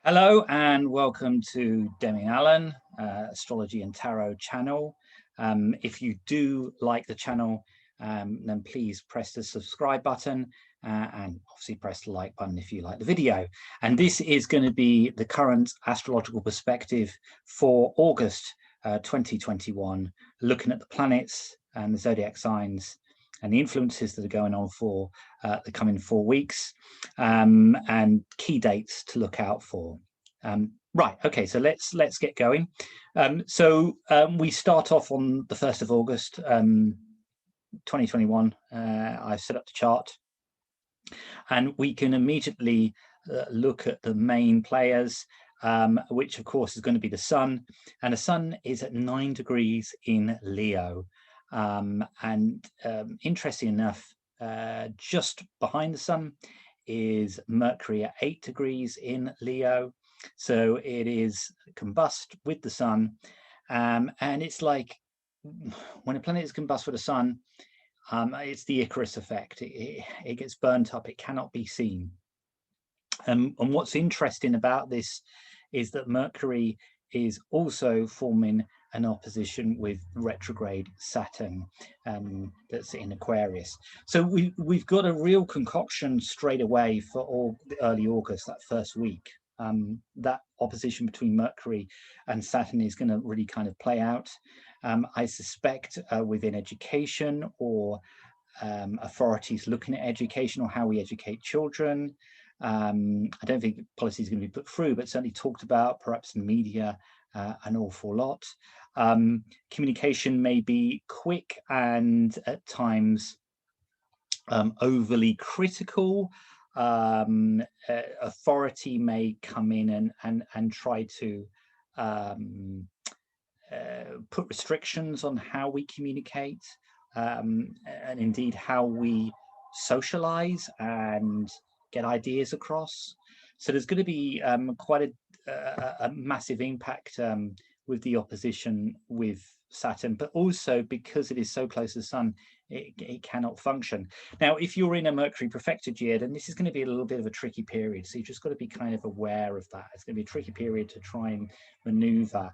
Hello and welcome to Demian Allan, Astrology and Tarot channel. If you do like the channel, then please press the subscribe button and obviously press the like button if you like the video. And this is going to be the current astrological perspective for August 2021, looking at the planets and the zodiac signs and the influences that are going on for the coming 4 weeks, and key dates to look out for. Right, okay, so let's get going. We start off on the 1st of August 2021. I've set up the chart, and we can immediately look at the main players, which of course is going to be the sun, and the sun is at 9 degrees in Leo. Interesting enough, just behind the sun is Mercury at 8 degrees in Leo. So it is combust with the sun. And it's like when a planet is combust with the sun, it's the Icarus effect. It gets burnt up. It cannot be seen. And what's interesting about this is that Mercury is also forming an opposition with retrograde Saturn, that's in Aquarius. So we've got a real concoction straight away for all early August, that first week. That opposition between Mercury and Saturn is going to really kind of play out. I suspect within education or authorities looking at education or how we educate children. I don't think policy is going to be put through, but certainly talked about, perhaps in media, an awful lot. Communication may be quick and at times overly critical. Authority may come in and try to put restrictions on how we communicate, and indeed how we socialize and get ideas across. So there's going to be quite a massive impact with the opposition with Saturn, but also because it is so close to the sun, it cannot function. Now, if you're in a Mercury profected year, then this is going to be a little bit of a tricky period. So you've just got to be kind of aware of that. It's going to be a tricky period to try and maneuver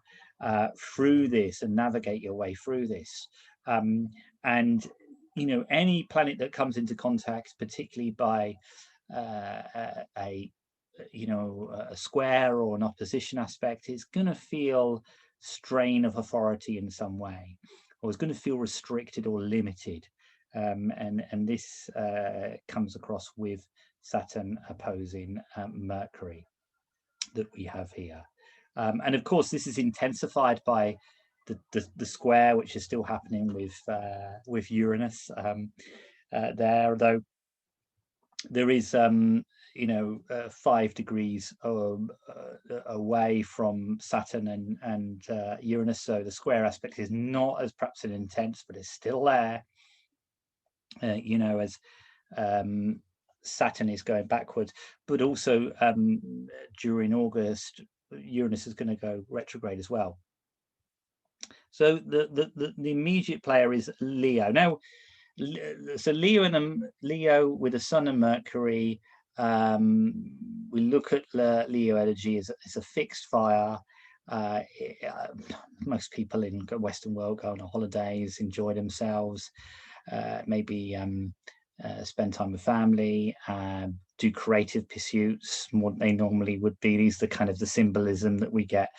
through this and navigate your way through this. And, you know, any planet that comes into contact, particularly by a square or an opposition aspect, is going to feel strain of authority in some way, or is going to feel restricted or limited. And this comes across with Saturn opposing Mercury that we have here. And of course, this is intensified by the square, which is still happening with Uranus there, though there is 5 degrees away from Saturn and Uranus, so the square aspect is not as perhaps an intense, but it's still there. As Saturn is going backwards, but also during August, Uranus is going to go retrograde as well. So the immediate player is Leo. Now, so Leo with the Sun and Mercury, we look at Leo energy as a fixed fire. Most people in the Western world go on holidays, enjoy themselves, maybe spend time with family, do creative pursuits more than they normally would be. These are kind of the symbolism that we get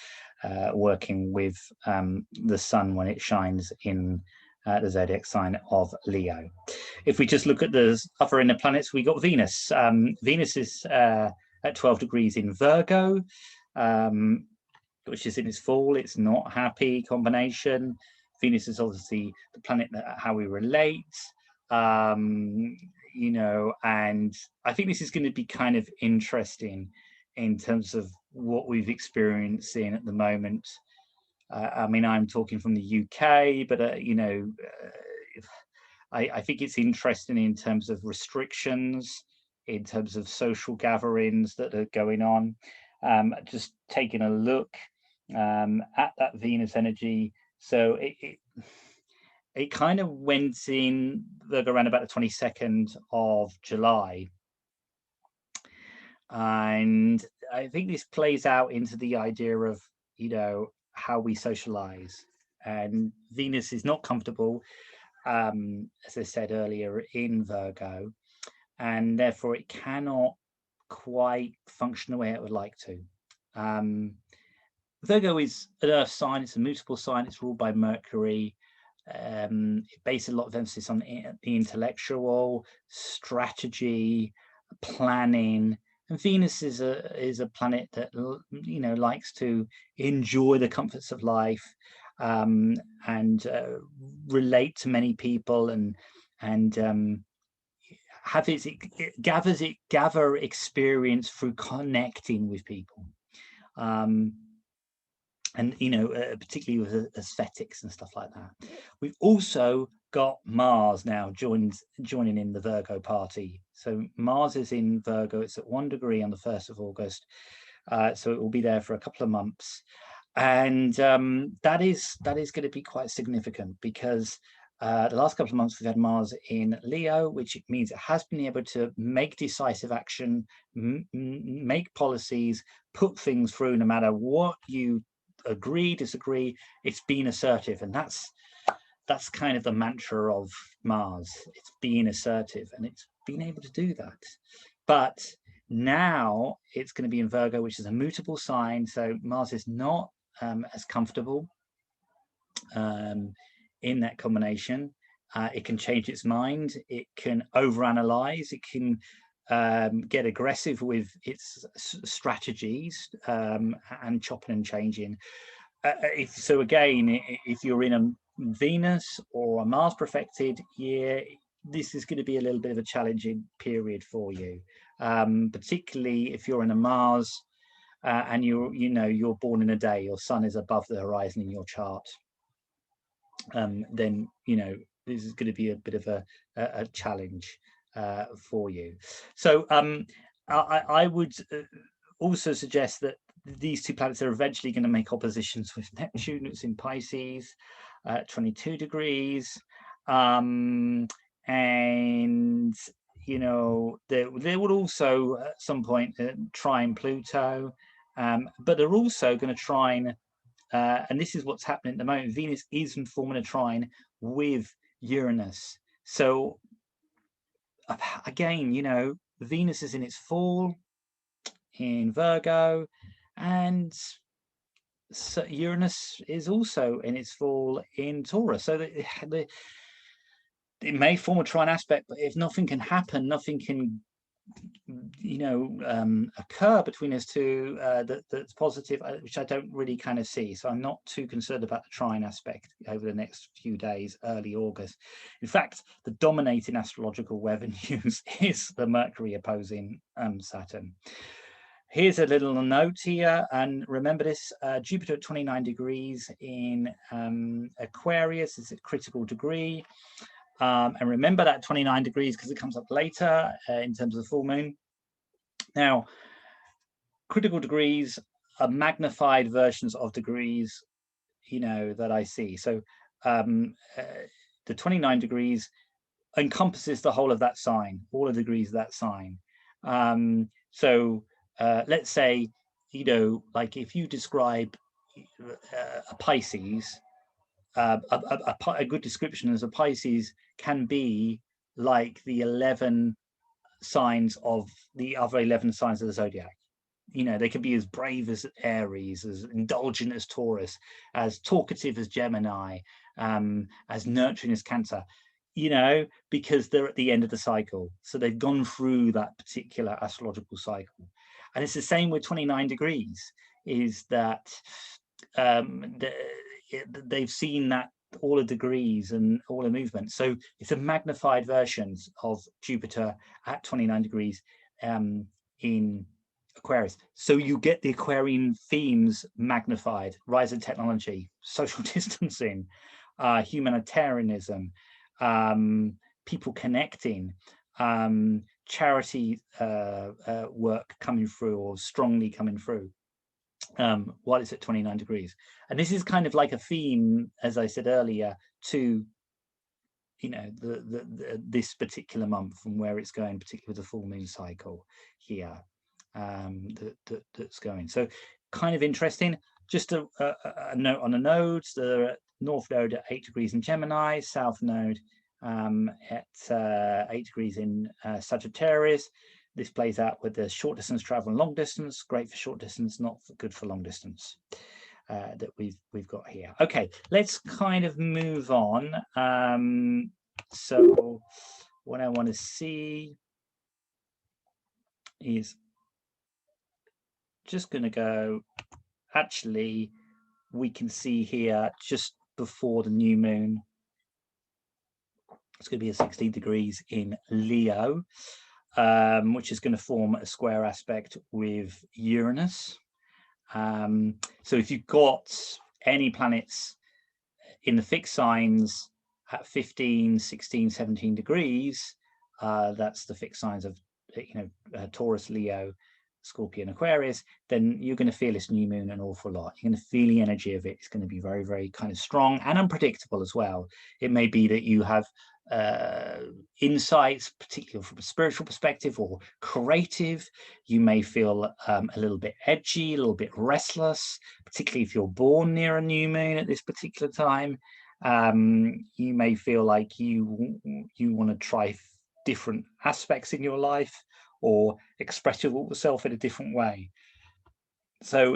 working with the sun when it shines in the zodiac sign of Leo. If we just look at the other inner planets, we got Venus. Venus is at 12 degrees in Virgo, which is in its fall. It's not happy combination. Venus is obviously the planet that how we relate, and I think this is going to be kind of interesting in terms of what we've experienced at the moment. I mean, I'm talking from the UK, but I think it's interesting in terms of restrictions, in terms of social gatherings that are going on. Just taking a look at that Venus energy. So it kind of went in around about the 22nd of July. And I think this plays out into the idea of, you know, how we socialize. And Venus is not comfortable, as I said earlier, in Virgo, and therefore it cannot quite function the way it would like to. Virgo is an earth sign, it's a mutable sign, it's ruled by Mercury. It bases a lot of emphasis on the intellectual, strategy, planning. And Venus is a planet that, you know, likes to enjoy the comforts of life, and relate to many people, and have gather experience through connecting with people. And, you know, particularly with aesthetics and stuff like that. We've also got Mars now joining in the Virgo party. So Mars is in Virgo. It's at 1 degree on the 1st of August. So it will be there for a couple of months. And that is going to be quite significant, because the last couple of months we've had Mars in Leo, which means it has been able to make decisive action, make policies, put things through, no matter what you agree, disagree. It's been assertive, and that's kind of the mantra of Mars. It's being assertive, and it's been able to do that. But now it's going to be in Virgo, which is a mutable sign, so Mars is not as comfortable in that combination. It can change its mind, it can overanalyze, it can get aggressive with its strategies, and chopping and changing. So again, if you're in a Venus or a Mars profected year, this is going to be a little bit of a challenging period for you, particularly if you're in a Mars and you're born in a day, your sun is above the horizon in your chart. Then, you know, this is going to be a bit of a challenge for you. So I would also suggest that these two planets are eventually going to make oppositions with Neptune. It's in Pisces, 22 degrees. And, you know, they would also at some point trine Pluto, but they're also going to trine, and this is what's happening at the moment. Venus is forming a trine with Uranus. So again, you know, Venus is in its fall in Virgo, and so Uranus is also in its fall in Taurus. So it may form a trine aspect, but if nothing can happen, nothing can, you know, occur between us two that's positive, which I don't really kind of see. So I'm not too concerned about the trine aspect over the next few days, early August. In fact, the dominating astrological web and news is the Mercury opposing Saturn. Here's a little note here, and remember this: Jupiter at 29 degrees in Aquarius is a critical degree. And remember that 29 degrees because it comes up later in terms of the full moon. Now, critical degrees are magnified versions of degrees, you know, that I see. So the 29 degrees encompasses the whole of that sign, all the degrees of that sign. So let's say, you know, like if you describe a Pisces, a good description as a Pisces can be like the 11 signs of the other 11 signs of the zodiac. You know, they could be as brave as Aries, as indulgent as Taurus, as talkative as Gemini, as nurturing as Cancer, you know, because they're at the end of the cycle. So they've gone through that particular astrological cycle. And it's the same with 29 degrees, is that they've seen that all the degrees and all the movements. So it's a magnified version of Jupiter at 29 degrees in Aquarius. So you get the Aquarian themes magnified: rise in technology, social distancing, humanitarianism, people connecting, charity work coming through, or strongly coming through, while it's at 29 degrees. And this is kind of like a theme, as I said earlier, to, you know, this particular month and where it's going, particularly with the full moon cycle here. that's going. So kind of interesting. Just a note on the nodes: the north node at 8 degrees in Gemini, south node at 8 degrees in Sagittarius. This plays out with the short distance travel and long distance. Great for short distance, not good for long distance. That we've got here. Okay, let's kind of move on. So what I want to see is just going to go. Actually, we can see here just before the new moon. It's going to be at 16 degrees in Leo, which is going to form a square aspect with Uranus. So if you've got any planets in the fixed signs at 15, 16, 17 degrees, that's the fixed signs of, Taurus, Leo, Scorpion, Aquarius, then you're going to feel this new moon an awful lot. You're going to feel the energy of it. It's going to be very, very kind of strong and unpredictable as well. It may be that you have insights, particularly from a spiritual perspective or creative. You may feel a little bit edgy, a little bit restless, particularly if you're born near a new moon at this particular time. You may feel like you want to try different aspects in your life or express yourself in a different way. So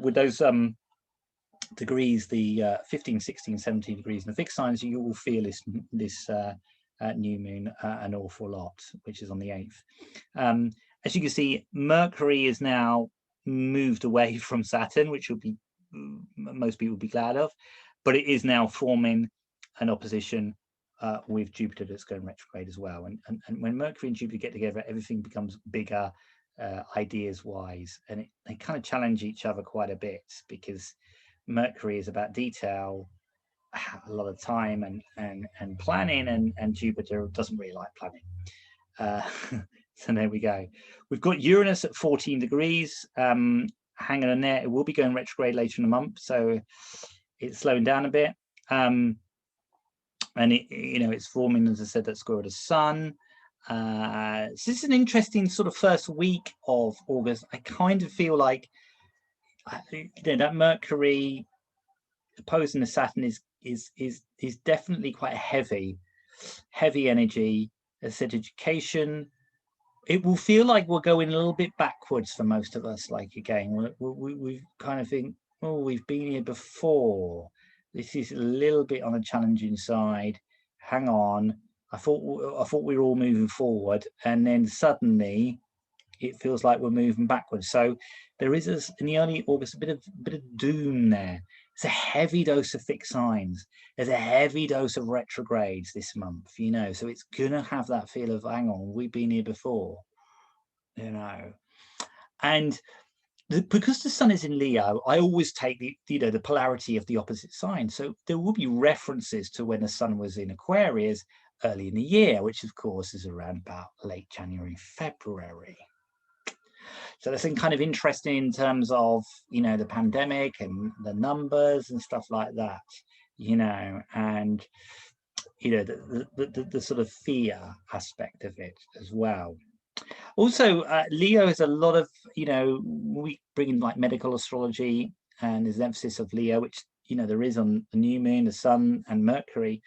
with those degrees, the 15, 16, 17 degrees in the fixed signs, you will feel this new moon an awful lot, which is on the 8th. As you can see, Mercury is now moved away from Saturn, which will be most people will be glad of, but it is now forming an opposition with Jupiter that's going retrograde as well. And when Mercury and Jupiter get together, everything becomes bigger, ideas wise, and they kind of challenge each other quite a bit, because Mercury is about detail, a lot of time and planning, and Jupiter doesn't really like planning. So there we go. We've got Uranus at 14 degrees, hanging on there. It will be going retrograde later in the month, so it's slowing down a bit. And it's forming, as I said, that square with the sun. So this is an interesting sort of first week of August. I kind of feel like that Mercury opposing the Saturn is definitely quite heavy energy. As I said, education. It will feel like we're going a little bit backwards for most of us. Like again, we kind of think, oh, we've been here before. This is a little bit on the challenging side. Hang on, I thought we were all moving forward, and then suddenly it feels like we're moving backwards. So there is in the early August a bit of doom there. It's a heavy dose of fixed signs. There's a heavy dose of retrogrades this month, so it's gonna have that feel of, hang on, we've been here before, and because the sun is in Leo, I always take the polarity of the opposite sign. So there will be references to when the sun was in Aquarius early in the year, which of course is around about late January, February. So that's kind of interesting in terms of, the pandemic and the numbers and stuff like that, and, the sort of fear aspect of it as well. Also, Leo is a lot of, we bring in like medical astrology, and there's an emphasis of Leo, which, there is on the new moon, the sun and Mercury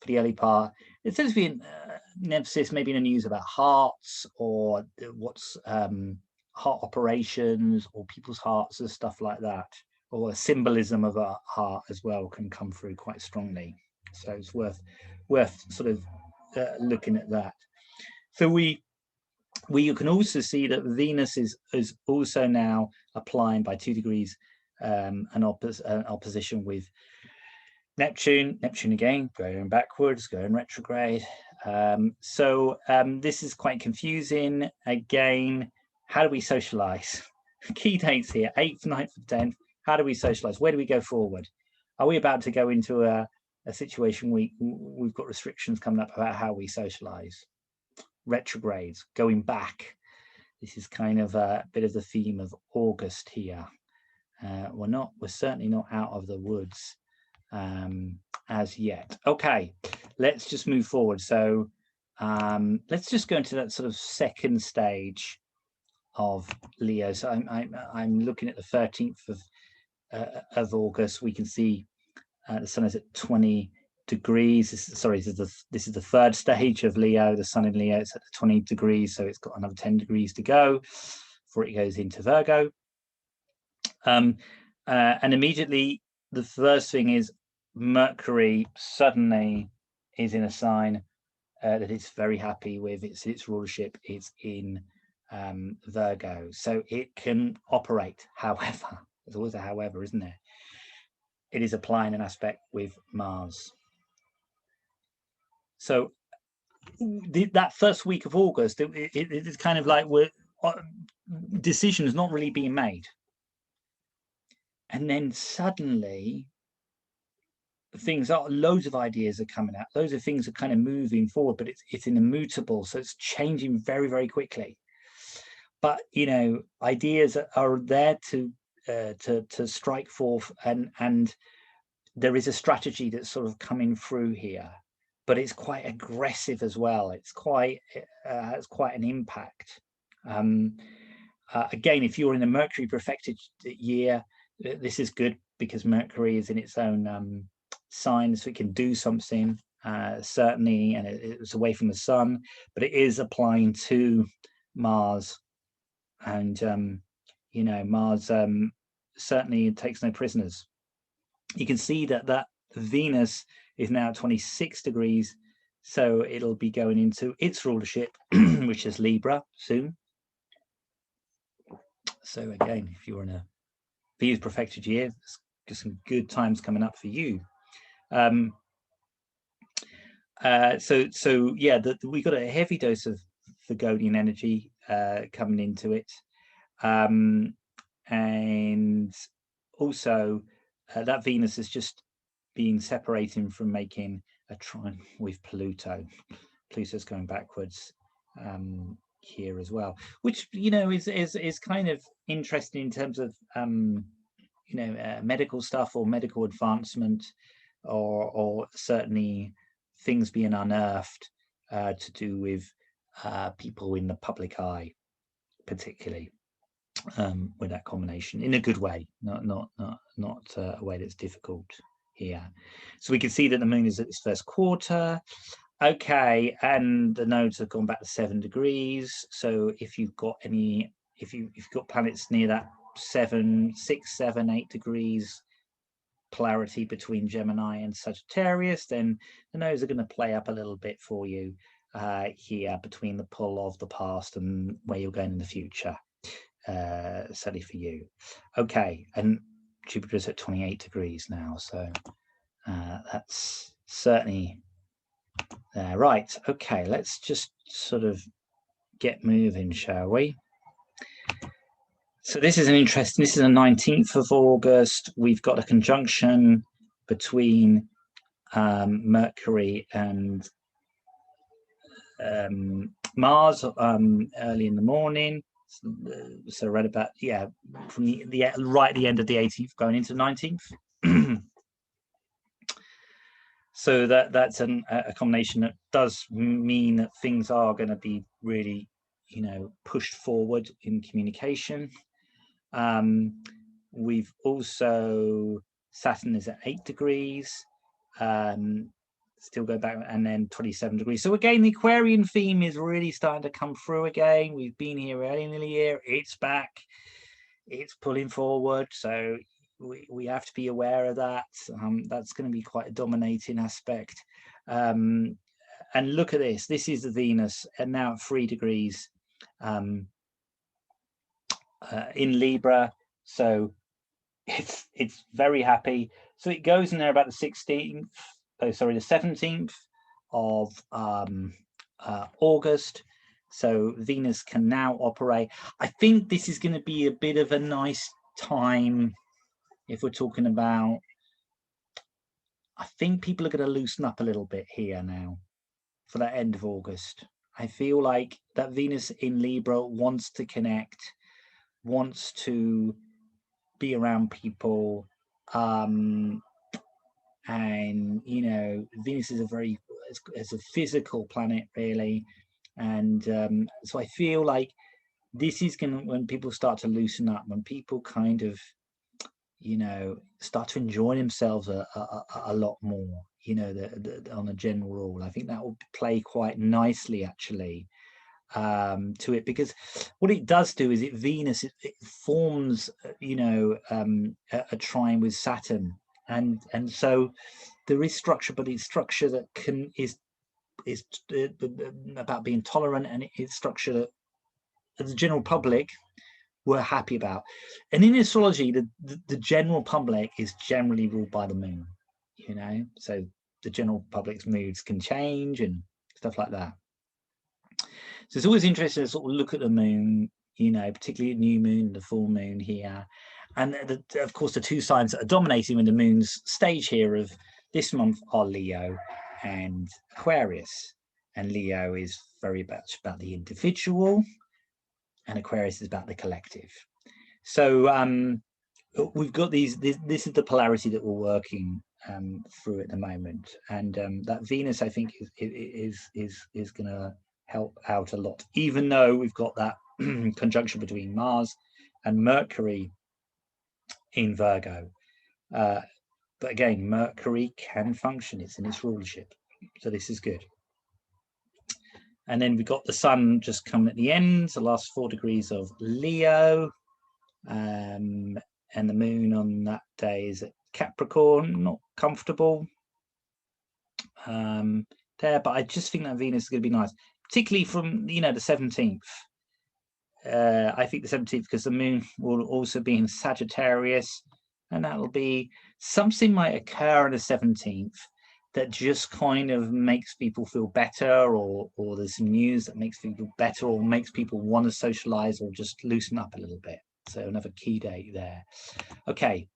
for the early part. It tends to be an emphasis maybe in the news about hearts, or what's heart operations, or people's hearts and stuff like that, or a symbolism of a heart as well can come through quite strongly. So it's worth sort of looking at that. So you can also see that Venus is also now applying by 2 degrees an opposition with Neptune again, going backwards, going retrograde. So this is quite confusing. Again, how do we socialize? Key dates here, 8th, 9th, 10th. How do we socialize? Where do we go forward? Are we about to go into a situation we've got restrictions coming up about how we socialize? Retrogrades, going back. This is kind of a bit of the theme of August here. We're certainly not out of the woods as yet. Okay, let's just move forward. So let's just go into that sort of second stage of Leo. So I'm looking at the 13th of August. We can see the sun is at 20 degrees. This is the third stage of Leo. The sun in Leo, it's at 20 degrees, so it's got another 10 degrees to go before it goes into Virgo. And immediately the first thing is Mercury suddenly is in a sign that it's very happy with. Its rulership is in Virgo, so it can operate. However, there's always a however, isn't there? It is applying an aspect with Mars. So that first week of August, it's kind of like decisions not really being made. And then suddenly loads of ideas are coming out. Loads of things are kind of moving forward, but it's in immutable. So it's changing very, very quickly. But, ideas are there to strike forth, and there is a strategy that's sort of coming through here, but it's quite aggressive as well. It's quite has quite an impact. Again, if you're in a Mercury perfected year, this is good because Mercury is in its own sign, so it can do something, certainly, and it's away from the sun, but it is applying to Mars. And Mars certainly takes no prisoners. You can see that Venus is now 26 degrees, so it'll be going into its rulership, which is Libra, soon. So again, if you're in a Venus perfected year, there's some good times coming up for you. So yeah, we got a heavy dose of Virgonian energy coming into it, and also that Venus is just being separating from making a trine with Pluto. Pluto's going backwards here as well, which is kind of interesting in terms of medical stuff or medical advancement, or certainly things being unearthed to do with people in the public eye, particularly with that combination, in a good way, not a way that's difficult here. So we can see that the moon is at its first quarter. Okay, and the nodes have gone back to 7 degrees. So if you've got if you've got planets near that 6, 7, 8 degrees polarity between Gemini and Sagittarius, then the nodes are going to play up a little bit for you here between the pull of the past and where you're going in the future. Certainly for you. Okay, and Jupiter's at 28 degrees now, so that's certainly there. Right, okay, let's just sort of get moving, shall we? So this is this is the 19th of August. We've got a conjunction between Mercury and Mars early in the morning. So right about, from the right at the end of the 18th going into 19th. So that's a combination that does mean that things are going to be really pushed forward in communication. We've also, Saturn is at 8 degrees, still go back, and then 27 degrees. So again, the Aquarian theme is really starting to come through again. We've been here early in the year, it's back, it's pulling forward, so we have to be aware of that. That's going to be quite a dominating aspect. And look at this is the Venus, and now at 3 degrees in Libra, so it's very happy. So it goes in there about the 17th of August. So Venus can now operate. I think this is going to be a bit of a nice time if we're talking about, I think people are going to loosen up a little bit here now for that end of August. I feel like that Venus in Libra wants to connect, wants to be around people, and Venus is it's a physical planet, really, and so I feel like this is going to, when people start to loosen up, when people kind of, you know, start to enjoy themselves a lot more, you know, on a general rule, I think that will play quite nicely actually to it, because what it does do is Venus, it forms, you know, a trine with Saturn, and so there is structure, but it's structure that is about being tolerant, and it's structure that the general public were happy about. And in astrology, the general public is generally ruled by the moon, you know, so the general public's moods can change and stuff like that. So it's always interesting to sort of look at the moon, you know, particularly new moon, the full moon here. And of course, the two signs that are dominating in the moon's stage here of this month are Leo and Aquarius. And Leo is very much about the individual, and Aquarius is about the collective. So we've got these, this is the polarity that we're working through at the moment. And that Venus, I think, is going to help out a lot, even though we've got that conjunction between Mars and Mercury in Virgo. But again, Mercury can function, it's in its rulership, so this is good. And then we've got the sun just coming at the end, the last 4 degrees of Leo, and the moon on that day is at Capricorn, not comfortable there, but I just think that Venus is going to be nice, particularly from, you know, the 17th. I think the 17th, because the moon will also be in Sagittarius, and that'll be something might occur on the 17th that just kind of makes people feel better, or there's some news that makes people feel better, or makes people want to socialize or just loosen up a little bit. So another key date there. Okay,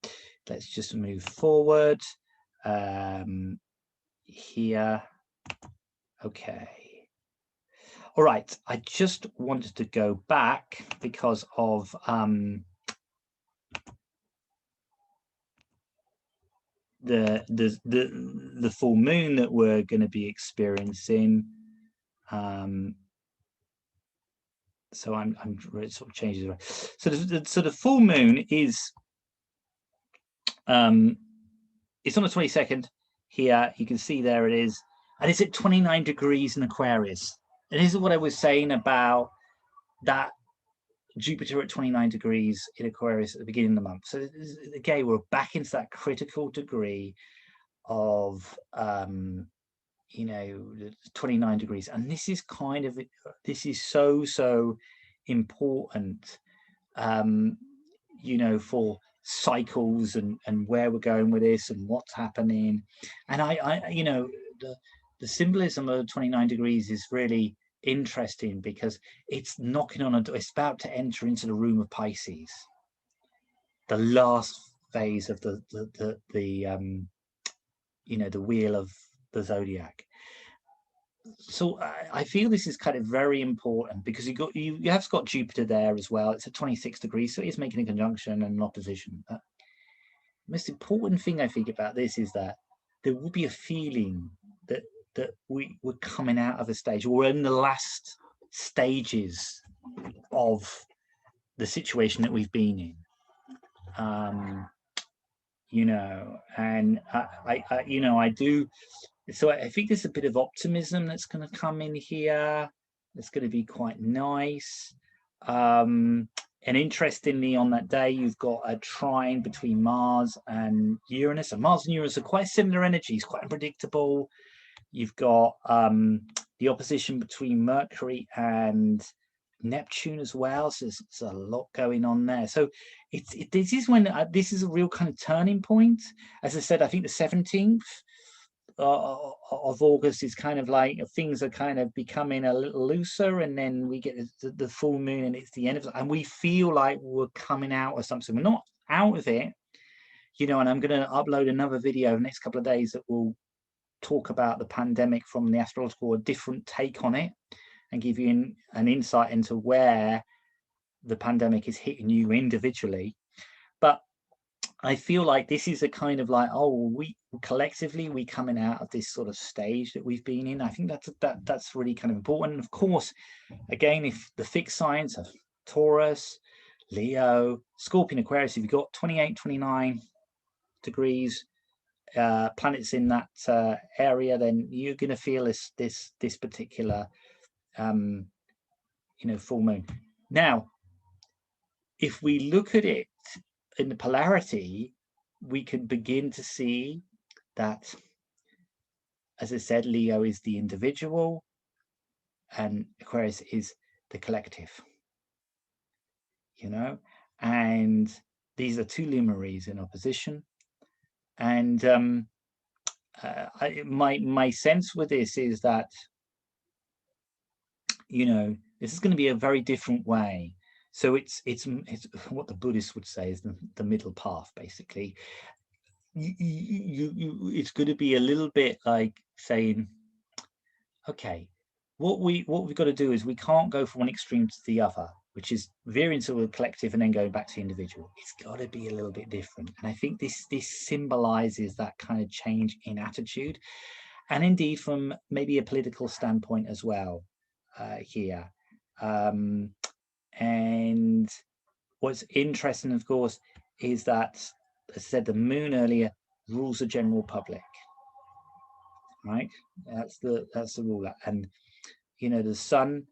let's just move forward here. Okay. All right, I just wanted to go back because of the full moon that we're going to be experiencing. So I'm sort of changing. So the full moon is it's on the 22nd here. You can see there it is, and it's at 29 degrees in Aquarius. And this is what I was saying about that Jupiter at 29 degrees in Aquarius at the beginning of the month. So again, we're back into that critical degree of you know, 29 degrees, and this is kind of, this is so important, you know, for cycles and where we're going with this and what's happening. And I you know, the symbolism of 29 degrees is really interesting, because it's knocking on a door, it's about to enter into the room of Pisces, the last phase of the you know, the wheel of the zodiac. So I feel this is kind of very important, because you have got Jupiter there as well. It's at 26 degrees, so it is making a conjunction and an opposition. But the most important thing I think about this is that there will be a feeling that we're coming out of a stage, or we're in the last stages of the situation that we've been in. You know, and I you know, I do. So I think there's a bit of optimism that's going to come in here. It's going to be quite nice. And interestingly, on that day, you've got a trine between Mars and Uranus. And Mars and Uranus are quite similar energies, quite unpredictable. You've got the opposition between Mercury and Neptune as well. So there's a lot going on there. So this is when this is a real kind of turning point. As I said, I think the 17th of August is kind of like things are kind of becoming a little looser, and then we get the full moon, and it's the end of it, and we feel like we're coming out of something. We're not out of it, you know. And I'm going to upload another video in the next couple of days that will talk about the pandemic from the astrological, a different take on it, and give you an insight into where the pandemic is hitting you individually. But I feel like this is a kind of like, oh, we collectively, we coming out of this sort of stage that we've been in. I think that's really kind of important. And of course, again, if the fixed signs are Taurus, Leo, Scorpion, Aquarius. If you've got 28, 29 degrees planets in that area, then you're going to feel this particular full moon. Now, if we look at it in the polarity, we can begin to see that, as I said, Leo is the individual and Aquarius is the collective, and these are two luminaries in opposition. And my sense with this is that, this is going to be a very different way. So it's what the Buddhists would say is the middle path, basically. It's going to be a little bit like saying, okay, what we've got to do is we can't go from one extreme to the other, which is veering to a collective and then going back to individual. It's got to be a little bit different. And I think this symbolizes that kind of change in attitude, and indeed from maybe a political standpoint as well here. And what's interesting, of course, is that, as I said, the moon earlier rules the general public, right? That's the ruler. And the sun,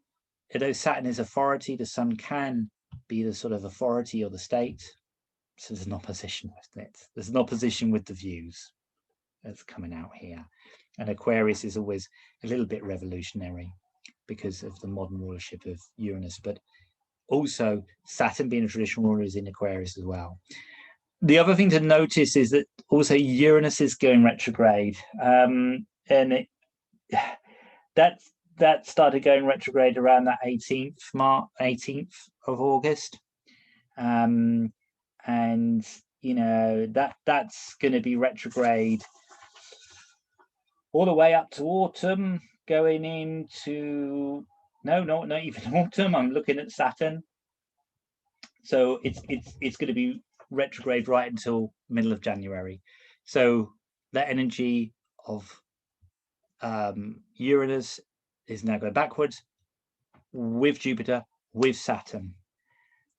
although Saturn is authority, the sun can be the sort of authority or the state. So there's an opposition with it. There's an opposition with the views that's coming out here. And Aquarius is always a little bit revolutionary because of the modern rulership of Uranus, but also Saturn, being a traditional ruler, is in Aquarius as well. The other thing to notice is that also Uranus is going retrograde, and that started going retrograde around that 18th of August, and that's going to be retrograde all the way up to autumn, going into not even autumn. I'm looking at Saturn, so it's going to be retrograde right until middle of January. So that energy of Uranus is now going backwards with Jupiter, with Saturn,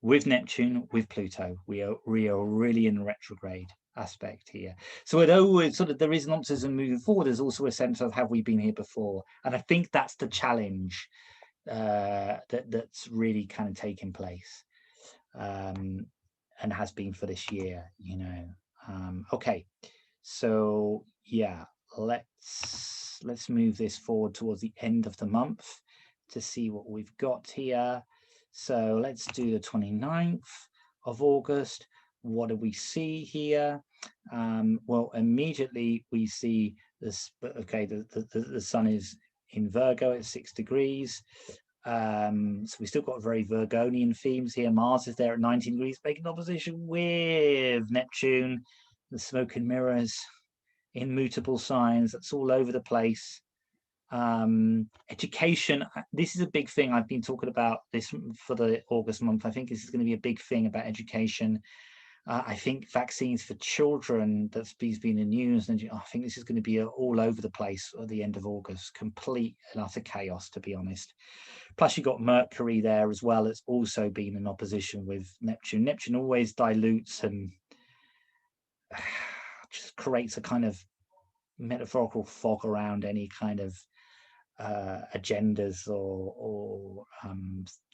with Neptune, with Pluto. We are really in retrograde aspect here. So although there is an optimism moving forward, there's also a sense of, have we been here before? And I think that's the challenge that's really kind of taking place, and has been for this year. Okay, so yeah, let's move this forward towards the end of the month to see what we've got here. So let's do the 29th of August. What do we see here? Well, immediately we see this. Okay, the sun is in Virgo at 6 degrees. So we still got very Virgonian themes here. Mars is there at 19 degrees, making opposition with Neptune, the smoke and mirrors, immutable signs. That's all over the place. Education, this is a big thing. I've been talking about this for the August month. I think this is going to be a big thing about education. I think vaccines for children, that's been in the news, and I think this is going to be all over the place at the end of August. Complete and utter chaos, to be honest. Plus, you've got Mercury there as well. It's also been in opposition with Neptune. Neptune always dilutes and just creates a kind of metaphorical fog around any kind of agendas or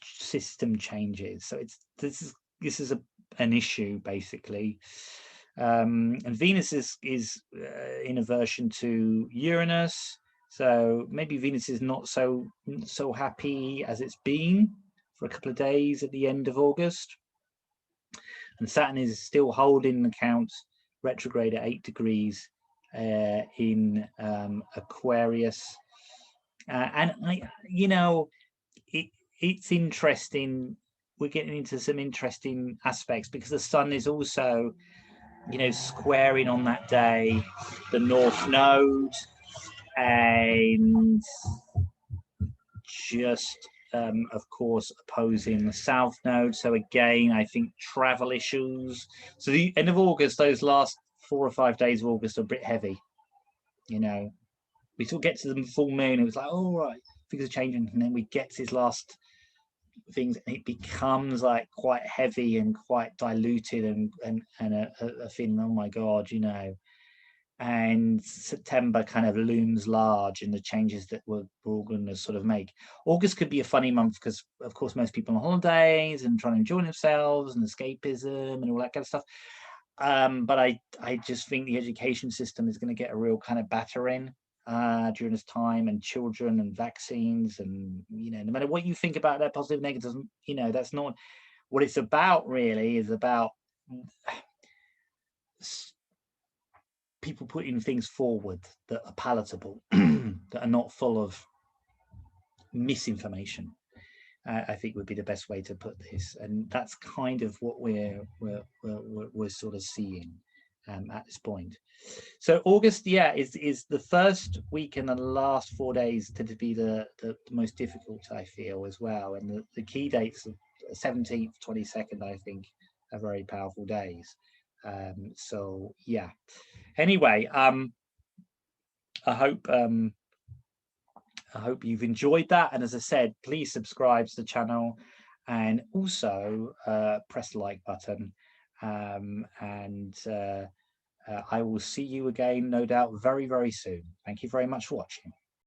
system changes. So this is an issue, basically. And Venus is in aversion to Uranus, so maybe Venus is not so happy as it's been for a couple of days at the end of August. And Saturn is still holding the count retrograde at 8 degrees in Aquarius. And it's interesting. We're getting into some interesting aspects because the sun is also, squaring on that day the North Node, and just, of course, opposing the South Node. So again, I think travel issues. So the end of August, those last 4 or 5 days of August are a bit heavy. We sort of get to the full moon. It was like, all right, things are changing, and then we get to this last things, and it becomes like quite heavy and quite diluted and a feeling, oh my God, you know. And September kind of looms large in the changes that we're all going to sort of make. August could be a funny month because, of course, most people on holidays and trying to enjoy themselves and escapism and all that kind of stuff. But I just think the education system is going to get a real kind of battering during this time, and children and vaccines, and, you know, no matter what you think about that, positive, negative, you know, that's not what it's about. Really, is about people putting things forward that are palatable, that are not full of misinformation. I think would be the best way to put this, and that's kind of what we're sort of seeing at this point. So August, yeah, is the first week and the last 4 days tend to be the most difficult, I feel, as well. And the key dates of 17th, 22nd, I think, are very powerful days. So yeah. Anyway, I hope you've enjoyed that. And as I said, please subscribe to the channel, and also press the like button. I will see you again, no doubt, very, very soon. Thank you very much for watching.